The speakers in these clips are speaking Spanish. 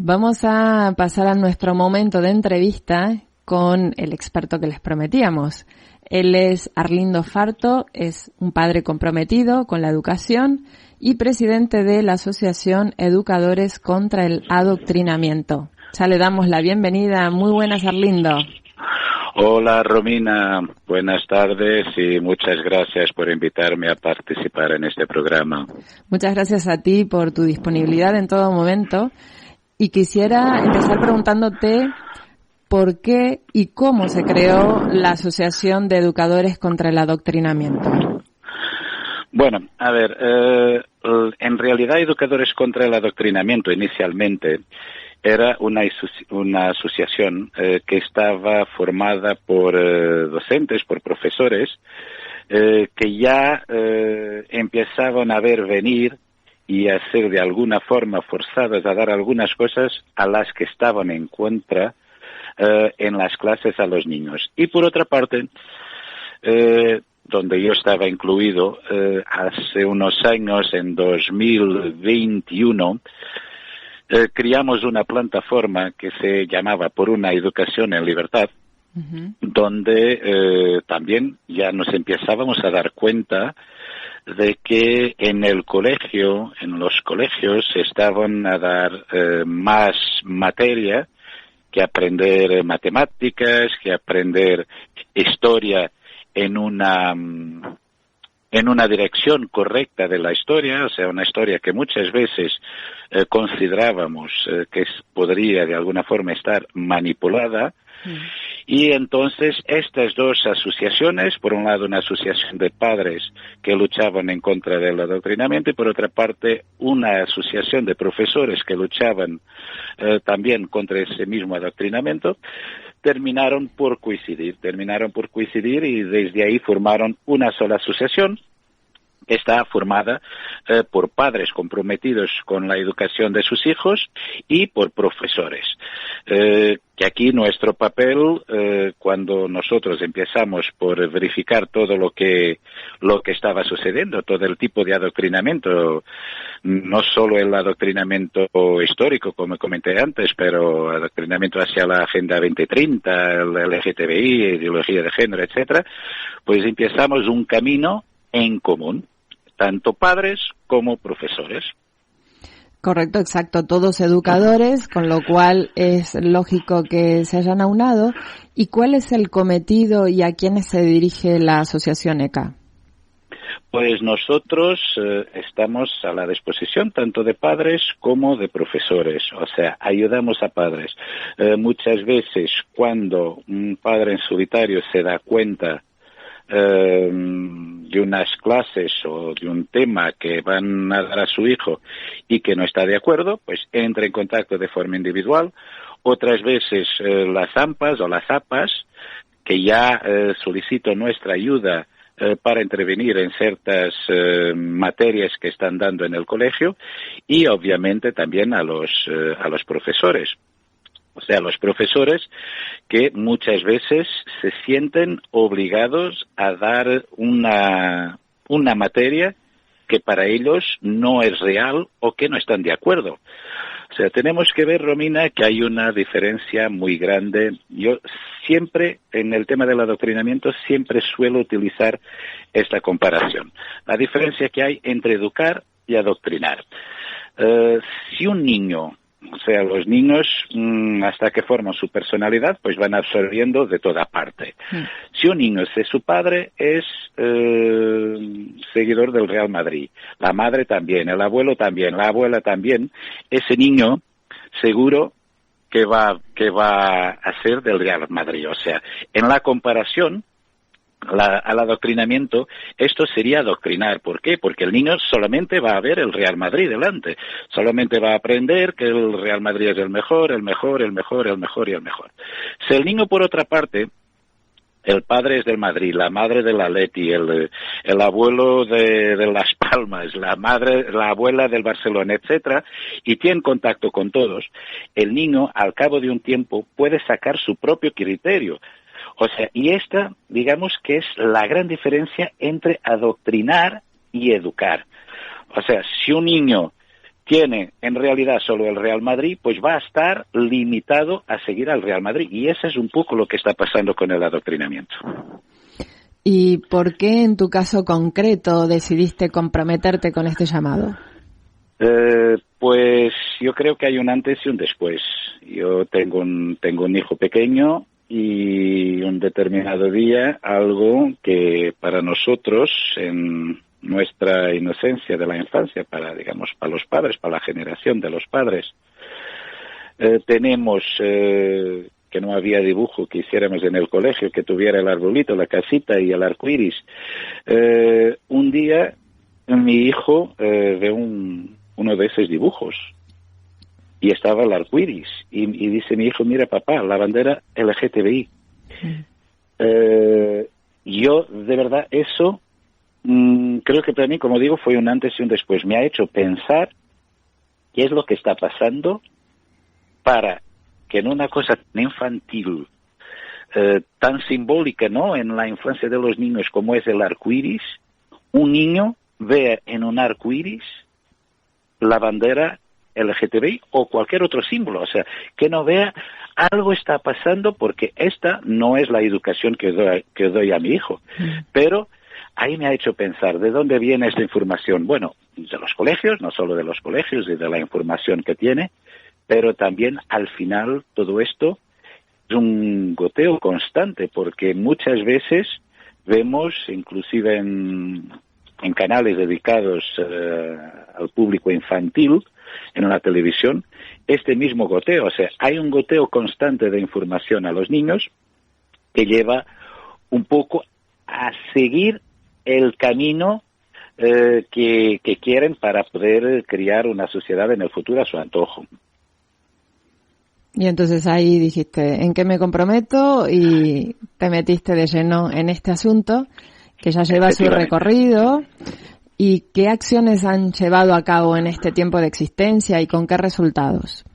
Vamos a pasar a nuestro momento de entrevista con el experto que les prometíamos. Él es Arlindo Farto, es un padre comprometido con la educación y presidente de la Asociación Educadores contra el Adoctrinamiento. Ya le damos la bienvenida. Muy buenas, Arlindo. Hola, Romina. Buenas tardes y muchas gracias por invitarme a participar en este programa. Muchas gracias a ti por tu disponibilidad en todo momento. Y quisiera empezar preguntándote por qué y cómo se creó la Asociación de Educadores contra el Adoctrinamiento. Bueno, a ver, en realidad Educadores contra el Adoctrinamiento inicialmente era una asociación que estaba formada por docentes, por profesores, que ya empezaban a ver venir y a ser de alguna forma forzadas a dar algunas cosas a las que estaban en contra en las clases a los niños. Y por otra parte, donde yo estaba incluido, hace unos años, en 2021, creamos una plataforma que se llamaba Por una Educación en Libertad, donde también ya nos empezábamos a dar cuenta de que en el colegio, en los colegios, se estaban a dar más materia que aprender matemáticas, que aprender historia en una dirección correcta de la historia, o sea, una historia que muchas veces considerábamos que podría de alguna forma estar manipulada. Y entonces estas dos asociaciones, por un lado una asociación de padres que luchaban en contra del adoctrinamiento y por otra parte una asociación de profesores que luchaban también contra ese mismo adoctrinamiento, terminaron por coincidir y desde ahí formaron una sola asociación. Está formada por padres comprometidos con la educación de sus hijos y por profesores. Que aquí nuestro papel, cuando nosotros empezamos por verificar todo lo que estaba sucediendo, todo el tipo de adoctrinamiento, no solo el adoctrinamiento histórico, como comenté antes, pero adoctrinamiento hacia la Agenda 2030, el LGTBI, ideología de género, etcétera, pues empezamos un camino en común, tanto padres como profesores. Correcto, exacto, todos educadores, con lo cual es lógico que se hayan aunado. ¿Y cuál es el cometido y a quiénes se dirige la asociación ECA? Pues nosotros estamos a la disposición tanto de padres como de profesores, o sea, ayudamos a padres. Muchas veces cuando un padre en solitario se da cuenta de unas clases o de un tema que van a dar a su hijo y que no está de acuerdo, pues entra en contacto de forma individual. Otras veces las AMPAs o las APAs, que ya solicitan nuestra ayuda para intervenir en ciertas materias que están dando en el colegio, y obviamente también a los profesores. O sea, los profesores que muchas veces se sienten obligados a dar una materia que para ellos no es real o que no están de acuerdo. O sea, tenemos que ver, Romina, que hay una diferencia muy grande. Yo siempre, en el tema del adoctrinamiento, siempre suelo utilizar esta comparación. La diferencia que hay entre educar y adoctrinar. Si un niño, o sea, los niños, hasta que forman su personalidad, pues van absorbiendo de toda parte. Si un niño es su padre, es seguidor del Real Madrid. La madre también, el abuelo también, la abuela también. Ese niño, seguro que va a ser del Real Madrid. O sea, en la comparación al adoctrinamiento, esto sería adoctrinar. ¿Por qué? Porque el niño solamente va a ver el Real Madrid delante. Solamente va a aprender que el Real Madrid es el mejor, el mejor, el mejor, el mejor y el mejor. Si el niño, por otra parte, el padre es del Madrid, la madre del Atleti, el abuelo de Las Palmas, la abuela del Barcelona, etcétera, y tiene contacto con todos, el niño, al cabo de un tiempo, puede sacar su propio criterio. O sea, y esta, digamos que es la gran diferencia entre adoctrinar y educar. O sea, si un niño tiene en realidad solo el Real Madrid, pues va a estar limitado a seguir al Real Madrid. Y eso es un poco lo que está pasando con el adoctrinamiento. ¿Y por qué en tu caso concreto decidiste comprometerte con este llamado? Pues yo creo que hay un antes y un después. Yo tengo un hijo pequeño y un determinado día, algo que para nosotros, en nuestra inocencia de la infancia, para los padres, para la generación de los padres, tenemos que no había dibujo que hiciéramos en el colegio, que tuviera el arbolito, la casita y el arco iris. Un día mi hijo ve uno de esos dibujos y estaba el arco iris y dice mi hijo, mira papá, la bandera LGTBI. Yo de verdad eso creo que para mí, como digo, fue un antes y un después. Me ha hecho pensar qué es lo que está pasando para que en una cosa tan infantil, tan simbólica, ¿no?, en la infancia de los niños como es el arco iris, un niño vea en un arco iris la bandera LGTBI o cualquier otro símbolo. O sea, que no vea, algo está pasando, porque esta no es la educación que doy a mi hijo. Pero ahí me ha hecho pensar, ¿de dónde viene esta información? Bueno, de los colegios, no solo de los colegios y de la información que tiene, pero también al final todo esto es un goteo constante, porque muchas veces vemos, inclusive en canales dedicados al público infantil, en la televisión, este mismo goteo. O sea, hay un goteo constante de información a los niños que lleva un poco a seguir el camino que quieren para poder crear una sociedad en el futuro a su antojo. Y entonces ahí dijiste, ¿en qué me comprometo? Y te metiste de lleno en este asunto que ya lleva su recorrido. ¿Y qué acciones han llevado a cabo en este tiempo de existencia y con qué resultados?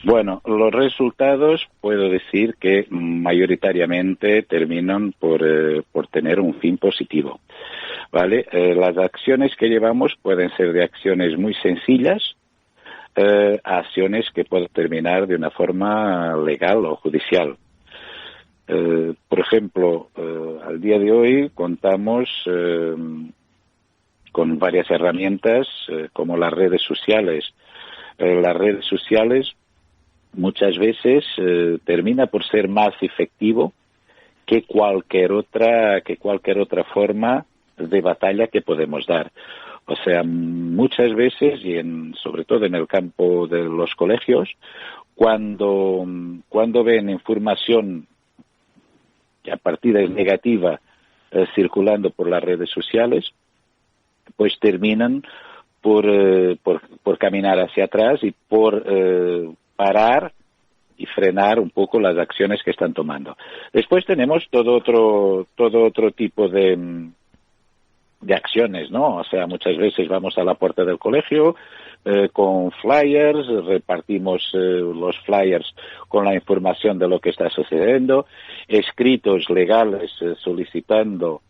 Bueno, los resultados puedo decir que mayoritariamente terminan por tener un fin positivo, ¿vale? Las acciones que llevamos pueden ser de acciones muy sencillas a acciones que pueden terminar de una forma legal o judicial. Por ejemplo, al día de hoy contamos con varias herramientas como las redes sociales. Las redes sociales muchas veces termina por ser más efectivo que cualquier otra forma de batalla que podemos dar. O sea, muchas veces, y sobre todo en el campo de los colegios, cuando ven información que a partir es negativa circulando por las redes sociales, pues terminan por caminar hacia atrás y por parar y frenar un poco las acciones que están tomando. Después tenemos todo otro tipo de acciones, ¿no? O sea, muchas veces vamos a la puerta del colegio con flyers, repartimos los flyers con la información de lo que está sucediendo, escritos legales solicitando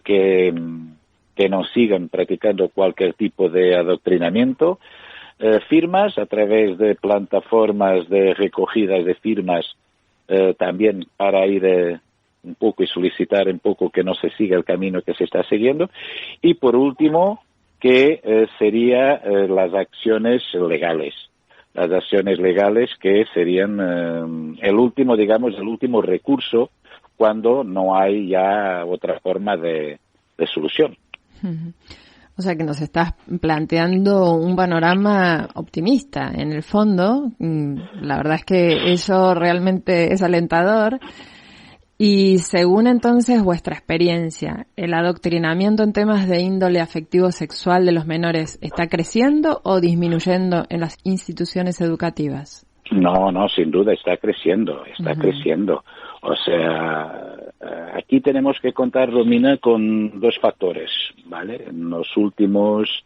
que no sigan practicando cualquier tipo de adoctrinamiento, firmas a través de plataformas de recogidas de firmas también para ir un poco y solicitar un poco que no se siga el camino que se está siguiendo. Y por último, que sería las acciones legales. Las acciones legales que serían el último recurso cuando no hay ya otra forma de solución. O sea que nos estás planteando un panorama optimista. En el fondo, la verdad es que eso realmente es alentador. Y según entonces vuestra experiencia, ¿el adoctrinamiento en temas de índole afectivo-sexual de los menores está creciendo o disminuyendo en las instituciones educativas? No, sin duda está creciendo. O sea, aquí tenemos que contar, Romina, con dos factores, ¿vale? En los últimos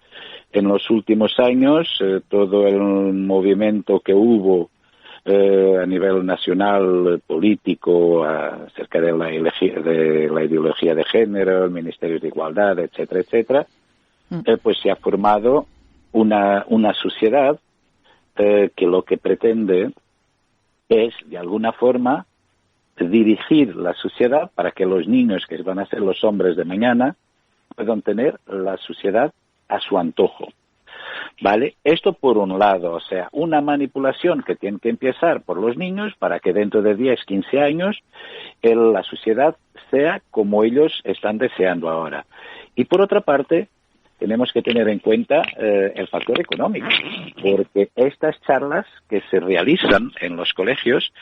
años, todo el movimiento que hubo a nivel nacional político acerca de la ideología de género, el Ministerio de Igualdad, etcétera, pues se ha formado una sociedad que lo que pretende es, de alguna forma, dirigir la sociedad para que los niños, que van a ser los hombres de mañana, puedan tener la sociedad a su antojo. ¿Vale? Esto por un lado, o sea, una manipulación que tiene que empezar por los niños para que dentro de 10, 15 años la sociedad sea como ellos están deseando ahora. Y por otra parte, tenemos que tener en cuenta el factor económico, porque estas charlas que se realizan en los colegios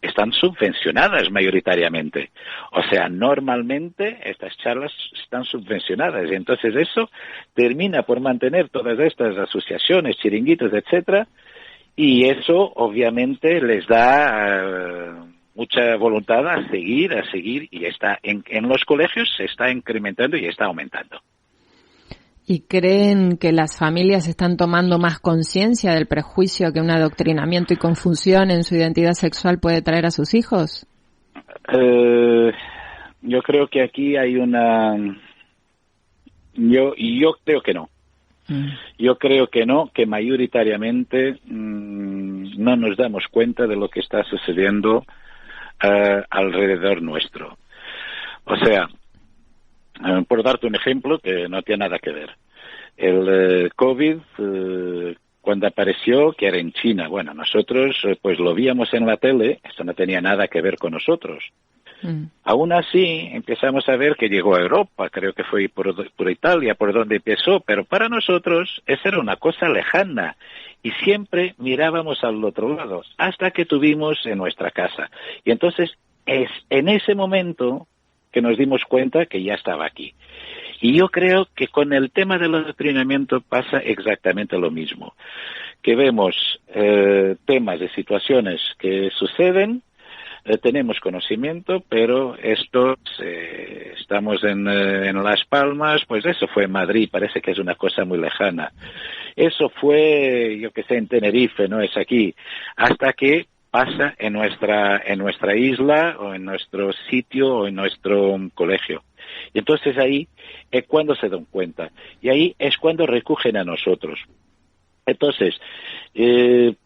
están subvencionadas mayoritariamente. O sea, normalmente estas charlas están subvencionadas y entonces eso termina por mantener todas estas asociaciones, chiringuitos, etcétera, y eso obviamente les da mucha voluntad a seguir y está en los colegios se está incrementando y está aumentando. ¿Y creen que las familias están tomando más conciencia del prejuicio que un adoctrinamiento y confusión en su identidad sexual puede traer a sus hijos? Yo creo que aquí hay yo creo que no. Yo creo que no, que mayoritariamente no nos damos cuenta de lo que está sucediendo alrededor nuestro. O sea, por darte un ejemplo que no tiene nada que ver. El COVID, cuando apareció, que era en China, bueno, nosotros pues lo víamos en la tele, esto no tenía nada que ver con nosotros. Aún así, empezamos a ver que llegó a Europa, creo que fue por Italia, por donde empezó, pero para nosotros esa era una cosa lejana y siempre mirábamos al otro lado, hasta que tuvimos en nuestra casa. Y entonces, es en ese momento que nos dimos cuenta que ya estaba aquí. Y yo creo que con el tema del adoctrinamiento pasa exactamente lo mismo, que vemos temas de situaciones que suceden, tenemos conocimiento, pero estamos en Las Palmas, pues eso fue en Madrid, parece que es una cosa muy lejana. Eso fue, yo que sé, en Tenerife, no es aquí, hasta que pasa en nuestra isla o en nuestro sitio o en nuestro colegio. Y entonces ahí es cuando se dan cuenta. Y ahí es cuando recogen a nosotros. Entonces,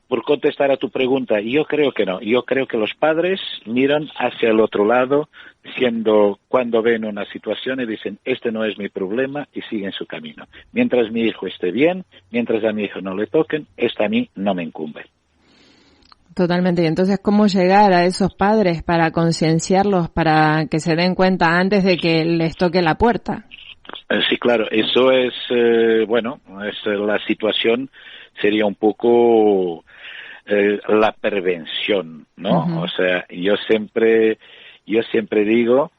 por contestar a tu pregunta, yo creo que no. Yo creo que los padres miran hacia el otro lado, diciendo, cuando ven una situación y dicen, este no es mi problema, y siguen su camino. Mientras mi hijo esté bien, mientras a mi hijo no le toquen, esta a mí no me incumbe. Totalmente. Y entonces, ¿cómo llegar a esos padres para concienciarlos, para que se den cuenta antes de que les toque la puerta? Sí, claro. Eso es, la situación sería un poco la prevención, ¿no? Uh-huh. O sea, yo siempre digo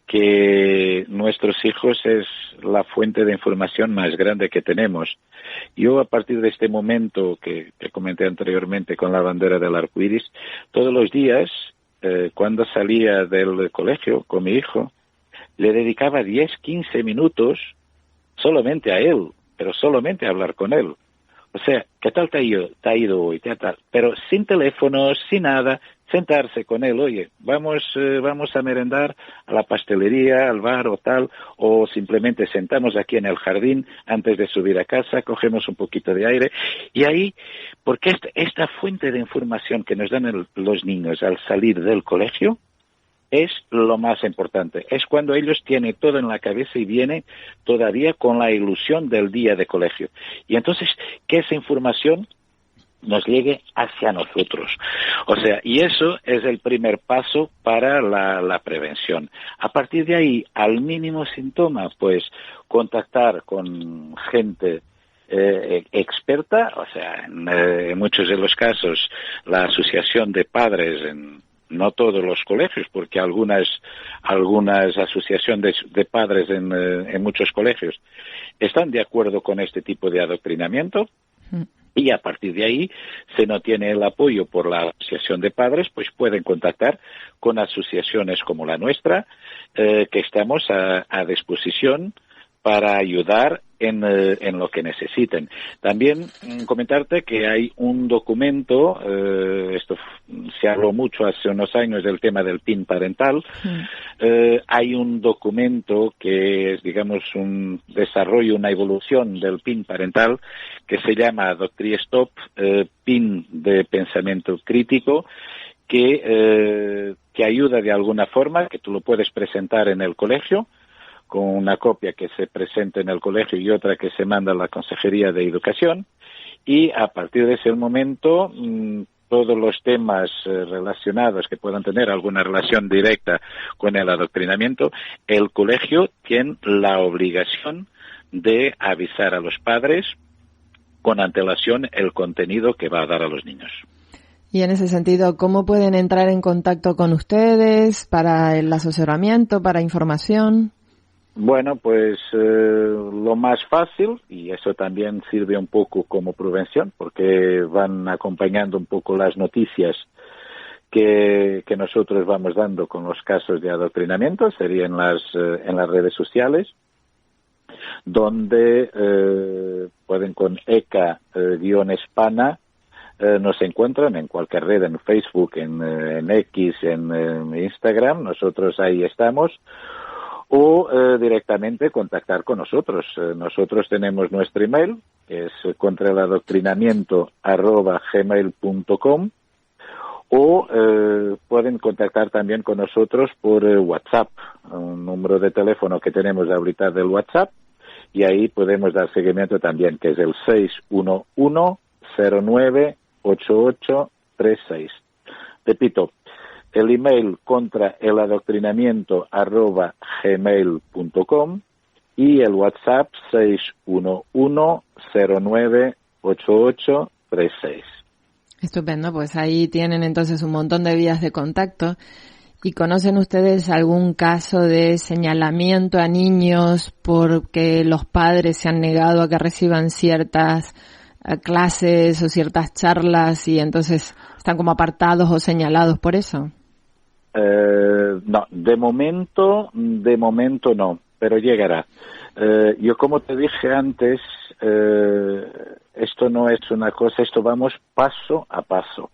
que nuestros hijos es la fuente de información más grande que tenemos. Yo, a partir de este momento que comenté anteriormente con la bandera del arco iris, todos los días, cuando salía del colegio con mi hijo, le dedicaba 10, 15 minutos solamente a él, pero solamente a hablar con él. O sea, ¿qué tal te ha ido hoy? ¿Qué tal? Pero sin teléfonos, sin nada, sentarse con él, oye, vamos a merendar a la pastelería, al bar o tal, o simplemente sentamos aquí en el jardín antes de subir a casa, cogemos un poquito de aire, y ahí, porque esta fuente de información que nos dan los niños al salir del colegio es lo más importante. Es cuando ellos tienen todo en la cabeza y vienen todavía con la ilusión del día de colegio. Y entonces, que esa información nos llegue hacia nosotros. O sea, y eso es el primer paso para la prevención. A partir de ahí, al mínimo síntoma, pues contactar con gente experta, o sea, en muchos de los casos, la asociación de padres no todos los colegios, porque algunas asociaciones de padres en muchos colegios están de acuerdo con este tipo de adoctrinamiento. Y a partir de ahí, si no tiene el apoyo por la asociación de padres, pues pueden contactar con asociaciones como la nuestra, que estamos a disposición para ayudar en lo que necesiten. También comentarte que hay un documento, esto se habló mucho hace unos años del tema del PIN parental. Hay un documento que es, digamos, un desarrollo, una evolución del PIN parental que se llama Doctrina Stop, PIN de pensamiento crítico, que ayuda de alguna forma, que tú lo puedes presentar en el colegio, con una copia que se presenta en el colegio y otra que se manda a la Consejería de Educación, y a partir de ese momento todos los temas relacionados que puedan tener alguna relación directa con el adoctrinamiento, el colegio tiene la obligación de avisar a los padres con antelación el contenido que va a dar a los niños. Y en ese sentido, ¿cómo pueden entrar en contacto con ustedes para el asesoramiento, para información? Bueno, pues lo más fácil, y eso también sirve un poco como prevención, porque van acompañando un poco las noticias que nosotros vamos dando con los casos de adoctrinamiento, sería en las redes sociales, donde pueden con ECA-Espana nos encuentran en cualquier red, en Facebook, en X, en Instagram, nosotros ahí estamos, o directamente contactar con nosotros. Nosotros tenemos nuestro email, que es contraeladoctrinamiento@gmail.com, o pueden contactar también con nosotros por WhatsApp, un número de teléfono que tenemos ahorita del WhatsApp, y ahí podemos dar seguimiento también, que es el 611-09-8836. Repito, el email contraeladoctrinamiento@gmail.com y el WhatsApp 611-09-8836. Estupendo, pues ahí tienen entonces un montón de vías de contacto. ¿Y conocen ustedes algún caso de señalamiento a niños porque los padres se han negado a que reciban ciertas clases o ciertas charlas y entonces están como apartados o señalados por eso? No, de momento no, pero llegará. Yo, como te dije antes, esto no es una cosa, esto vamos paso a paso.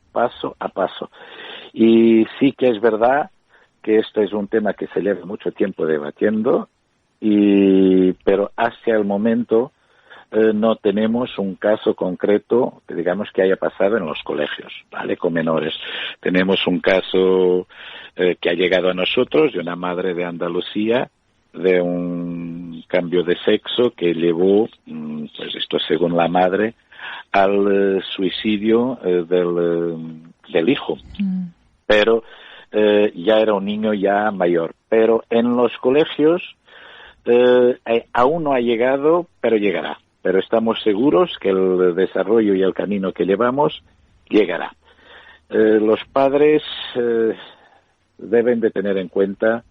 Y sí que es verdad que esto es un tema que se lleva mucho tiempo debatiendo, pero hacia el momento no tenemos un caso concreto que digamos que haya pasado en los colegios, ¿vale? Con menores. Tenemos un caso que ha llegado a nosotros de una madre de Andalucía de un cambio de sexo que llevó, pues esto según la madre, al suicidio del hijo. Pero ya era un niño ya mayor. Pero en los colegios aún no ha llegado, pero llegará. Pero estamos seguros que el desarrollo y el camino que llevamos llegará. Los padres deben de tener en cuenta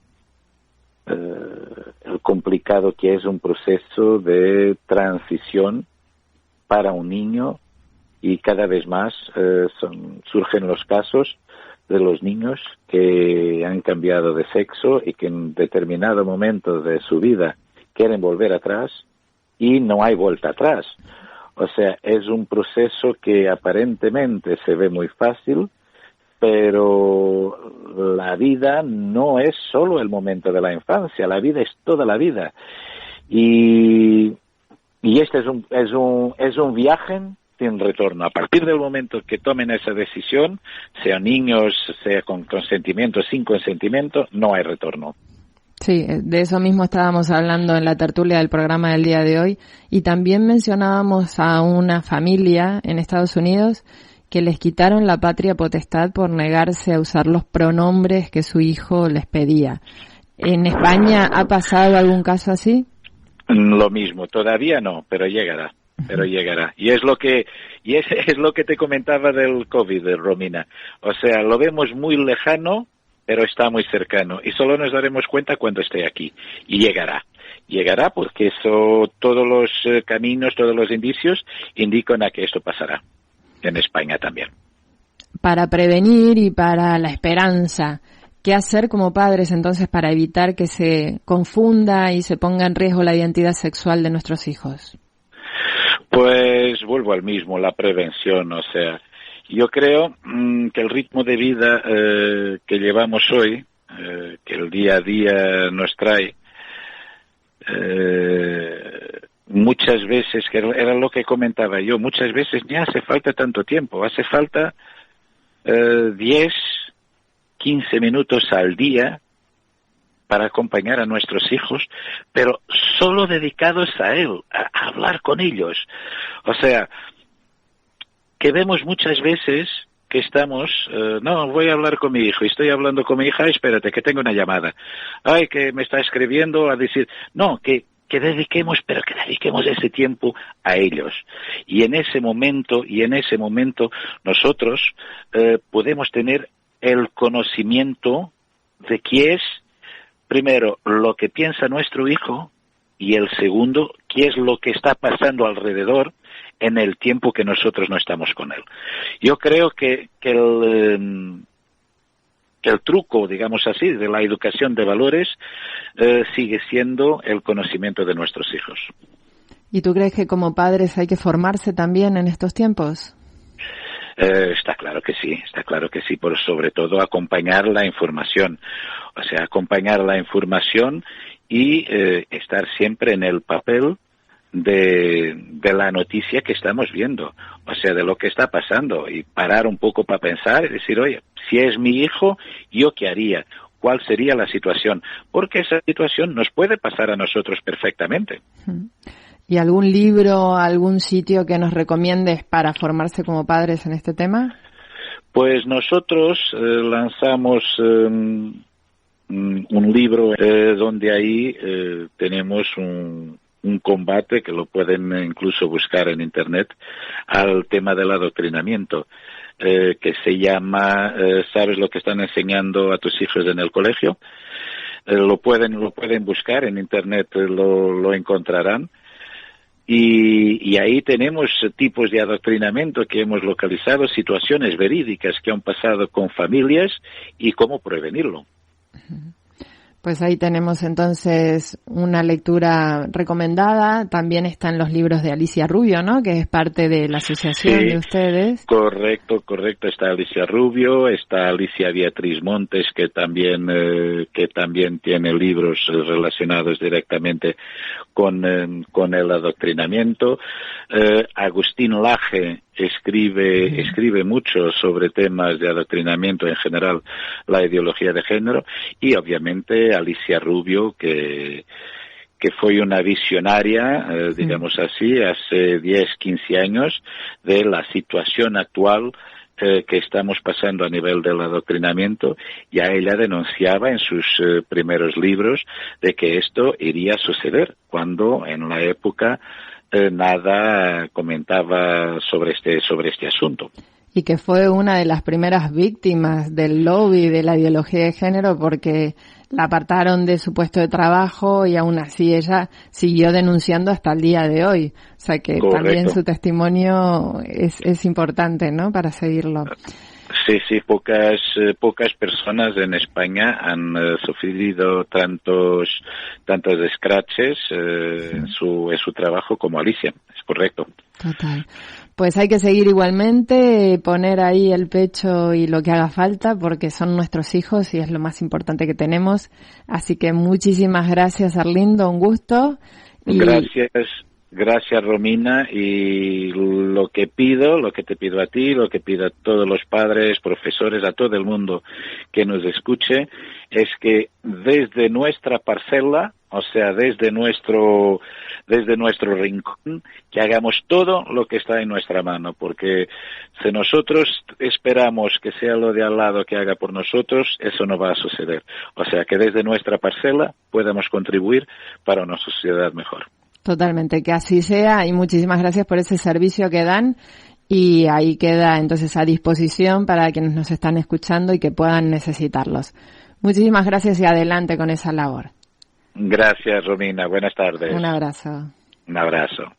el complicado que es un proceso de transición para un niño, y cada vez más surgen los casos de los niños que han cambiado de sexo y que en determinado momento de su vida quieren volver atrás y no hay vuelta atrás. O sea, es un proceso que aparentemente se ve muy fácil, pero la vida no es solo el momento de la infancia, la vida es toda la vida. Y este es un viaje sin retorno. A partir del momento que tomen esa decisión, sean niños, sea con consentimiento, sin consentimiento, no hay retorno. Sí, de eso mismo estábamos hablando en la tertulia del programa del día de hoy, y también mencionábamos a una familia en Estados Unidos que les quitaron la patria potestad por negarse a usar los pronombres que su hijo les pedía. ¿En España ha pasado algún caso así? Lo mismo, todavía no, pero llegará. Y es lo que te comentaba del COVID, Romina. O sea, lo vemos muy lejano, pero está muy cercano, y solo nos daremos cuenta cuando esté aquí, y llegará porque eso, todos los caminos, todos los indicios indican a que esto pasará en España también. Para prevenir y para la esperanza, ¿qué hacer como padres entonces para evitar que se confunda y se ponga en riesgo la identidad sexual de nuestros hijos? Pues vuelvo al mismo, la prevención. O sea, Yo creo que el ritmo de vida que llevamos hoy, que el día a día nos trae, muchas veces, que era lo que comentaba yo, muchas veces ni hace falta tanto tiempo, hace falta 10, 15 minutos al día para acompañar a nuestros hijos, pero solo dedicados a él, a hablar con ellos. O sea, que vemos muchas veces que estamos, no, voy a hablar con mi hijo, y estoy hablando con mi hija, espérate, que tengo una llamada. Ay, que me está escribiendo a decir, no, que dediquemos ese tiempo a ellos. Y en ese momento nosotros podemos tener el conocimiento de qué es, primero, lo que piensa nuestro hijo, y el segundo, qué es lo que está pasando alrededor en el tiempo que nosotros no estamos con él. Yo creo que el truco, digamos así, de la educación de valores sigue siendo el conocimiento de nuestros hijos. ¿Y tú crees que como padres hay que formarse también en estos tiempos? Está claro que sí, por sobre todo acompañar la información, y estar siempre en el papel de la noticia que estamos viendo, o sea, de lo que está pasando, y parar un poco para pensar y decir, oye, si es mi hijo, ¿yo qué haría? ¿Cuál sería la situación? Porque esa situación nos puede pasar a nosotros perfectamente. ¿Y algún libro, algún sitio que nos recomiendes para formarse como padres en este tema? Pues nosotros lanzamos un libro donde ahí tenemos un combate que lo pueden incluso buscar en Internet al tema del adoctrinamiento, que se llama ¿sabes lo que están enseñando a tus hijos en el colegio? Lo pueden buscar en Internet, lo encontrarán. Y ahí tenemos tipos de adoctrinamiento que hemos localizado, situaciones verídicas que han pasado con familias y cómo prevenirlo. Pues ahí tenemos entonces una lectura recomendada. También están los libros de Alicia Rubio, ¿no? Que es parte de la asociación de ustedes. Correcto. Está Alicia Rubio, está Alicia Beatriz Montes, que también tiene libros relacionados directamente con el adoctrinamiento. Agustín Laje escribe mucho sobre temas de adoctrinamiento en general, la ideología de género, y obviamente Alicia Rubio, que fue una visionaria, digamos así, hace 10, 15 años, de la situación actual que estamos pasando a nivel del adoctrinamiento. Ya ella denunciaba en sus primeros libros de que esto iría a suceder, cuando en la época nada comentaba sobre este asunto. Y que fue una de las primeras víctimas del lobby de la ideología de género, porque la apartaron de su puesto de trabajo y aún así ella siguió denunciando hasta el día de hoy. O sea que Correcto. También su testimonio es importante, ¿no?, para seguirlo. Sí, pocas personas en España han sufrido tantos scratches en su trabajo como Alicia, es correcto. Total. Pues hay que seguir igualmente, poner ahí el pecho y lo que haga falta, porque son nuestros hijos y es lo más importante que tenemos. Así que muchísimas gracias, Arlindo, un gusto. Gracias, Romina, y lo que te pido a ti, lo que pido a todos los padres, profesores, a todo el mundo que nos escuche, es que desde nuestra parcela, o sea, desde nuestro rincón, que hagamos todo lo que está en nuestra mano, porque si nosotros esperamos que sea lo de al lado que haga por nosotros, eso no va a suceder. O sea, que desde nuestra parcela podamos contribuir para una sociedad mejor. Totalmente, que así sea, y muchísimas gracias por ese servicio que dan, y ahí queda entonces a disposición para quienes nos están escuchando y que puedan necesitarlos. Muchísimas gracias y adelante con esa labor. Gracias, Romina. Buenas tardes. Un abrazo. Un abrazo.